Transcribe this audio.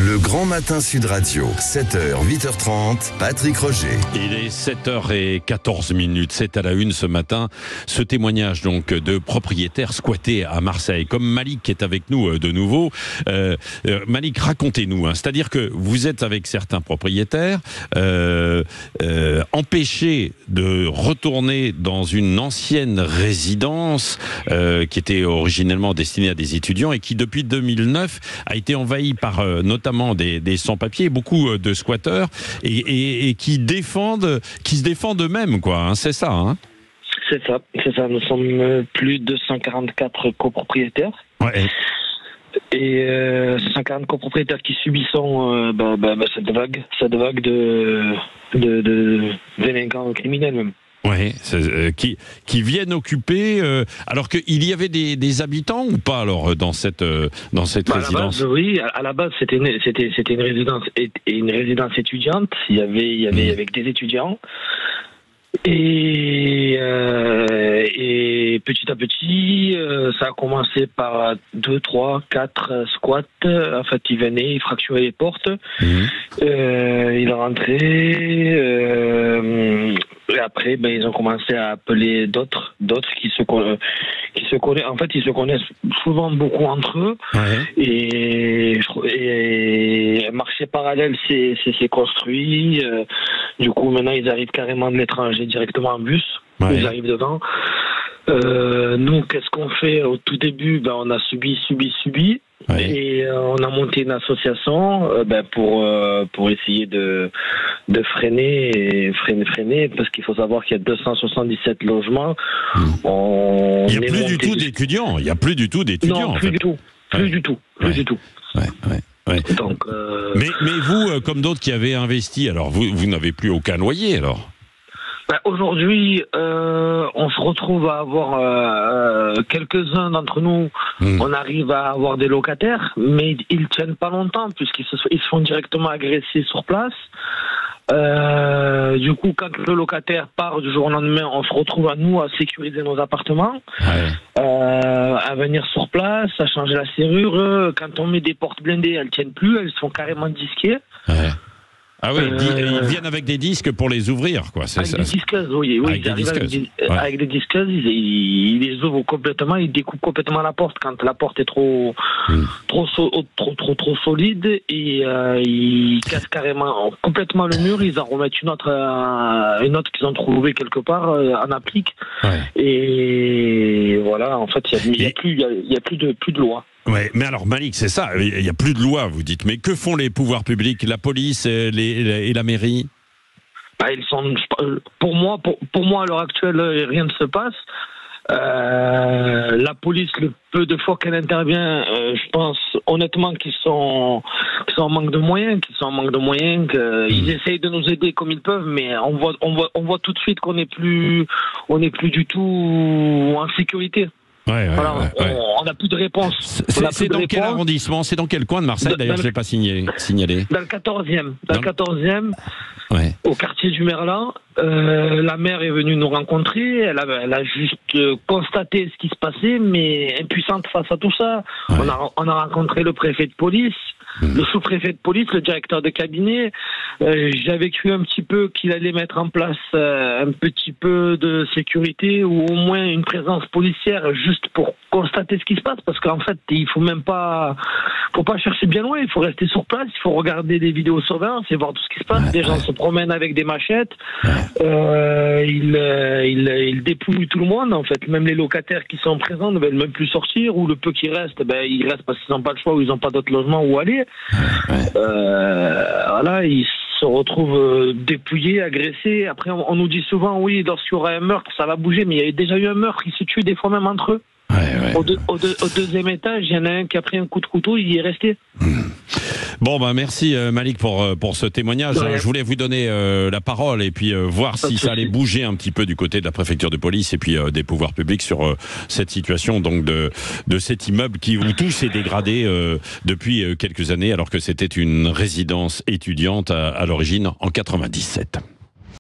Le Grand Matin Sud Radio, 7h, 8h30, Patrick Roger. Il est 7h14, c'est à la une ce matin. Ce témoignage donc de propriétaires squattés à Marseille, comme Malik qui est avec nous de nouveau. Malik, racontez-nous, c'est-à-dire que vous êtes avec certains propriétaires empêchés de retourner dans une ancienne résidence qui était originellement destinée à des étudiants et qui depuis 2009 a été envahie par notamment des sans-papiers, beaucoup de squatteurs et qui se défendent eux-mêmes, quoi. C'est ça, hein? C'est ça. Nous sommes plus de 144 copropriétaires. Ouais. Et 140 copropriétaires qui subissons cette vague de délinquants criminels même. Oui, qui viennent occuper, alors qu'il y avait des habitants ou pas alors dans cette résidence? Oui, à la base c'était une résidence étudiante. Il y avait des étudiants. Et petit à petit, ça a commencé par 2, 3, 4 squats. En fait, ils venaient, ils fracturaient les portes. Ils rentraient. Et après, ils ont commencé à appeler d'autres qui se connaissent. En fait, ils se connaissent souvent beaucoup entre eux. Ouais. Et un marché parallèle s'est construit. Du coup, maintenant, ils arrivent carrément de l'étranger directement en bus. Ouais. Ils arrivent dedans. Nous, qu'est-ce qu'on fait au tout début? On a subi. Ouais. Et on a monté une association pour essayer de freiner, parce qu'il faut savoir qu'il y a 277 logements. Il n'y a plus du tout d'étudiants. Il n'y a plus du tout d'étudiants. Non, plus du tout. Plus du tout. Ouais. Donc, mais vous, comme d'autres qui avaient investi, alors vous n'avez plus aucun loyer alors? Aujourd'hui, on se retrouve à avoir quelques-uns d'entre nous. On arrive à avoir des locataires, mais ils tiennent pas longtemps puisqu'ils se font directement agresser sur place. Du coup, quand le locataire part du jour au lendemain, on se retrouve à nous à sécuriser nos appartements, à venir sur place, à changer la serrure. Quand on met des portes blindées, elles tiennent plus, elles sont carrément disquées. Ouais. Ah oui, ils viennent avec des disques pour les ouvrir, quoi. Avec des disqueuses, oui. Avec des disqueuses, ils les ouvrent complètement, ils découpent complètement la porte quand la porte est trop solide, et ils cassent carrément complètement le mur. Ils en remettent une autre qu'ils ont trouvée quelque part en applique. Ouais. Et voilà, en fait, il y a plus de loi. Ouais, mais alors Malik, c'est ça, il n'y a plus de loi, vous dites. Mais que font les pouvoirs publics, la police et la mairie? Ils sont, pour moi, à l'heure actuelle, rien ne se passe. La police, le peu de fois qu'elle intervient, je pense honnêtement qu'ils sont en manque de moyens, qu'ils essayent de nous aider comme ils peuvent, mais on voit tout de suite qu'on n'est plus du tout en sécurité. On n'a plus de réponse. C'est dans quel arrondissement? C'est dans quel coin de Marseille? D'ailleurs, je ne l'ai pas signalé. Dans le 14e. Ouais. Au quartier du Merlan. La maire est venue nous rencontrer. Elle a juste constaté ce qui se passait, mais impuissante face à tout ça. Ouais. On a rencontré le préfet de police, le sous-préfet de police, le directeur de cabinet. J'avais cru un petit peu qu'il allait mettre en place un petit peu de sécurité ou au moins une présence policière juste pour constater ce qui se passe, parce qu'en fait, il faut pas chercher bien loin, il faut rester sur place, il faut regarder des vidéos surveillance et voir tout ce qui se passe. Des gens se promènent avec des machettes, ils dépouillent tout le monde, en fait. Même les locataires qui sont présents ne veulent même plus sortir, ou le peu qui reste, ils restent parce qu'ils n'ont pas le choix, ou ils n'ont pas d'autre logement où aller. Voilà, ils se retrouvent dépouillés, agressés. Après, on nous dit souvent, oui, lorsqu'il y aura un meurtre, ça va bouger, mais il y a déjà eu un meurtre, ils se tuent des fois même entre eux. Au deuxième étage, il y en a un qui a pris un coup de couteau, il y est resté. Bon, merci Malik pour ce témoignage. Je voulais vous donner la parole et puis voir si ça allait bouger un petit peu du côté de la préfecture de police et puis des pouvoirs publics sur cette situation donc de cet immeuble où tout s'est dégradé depuis quelques années, alors que c'était une résidence étudiante à l'origine en 97.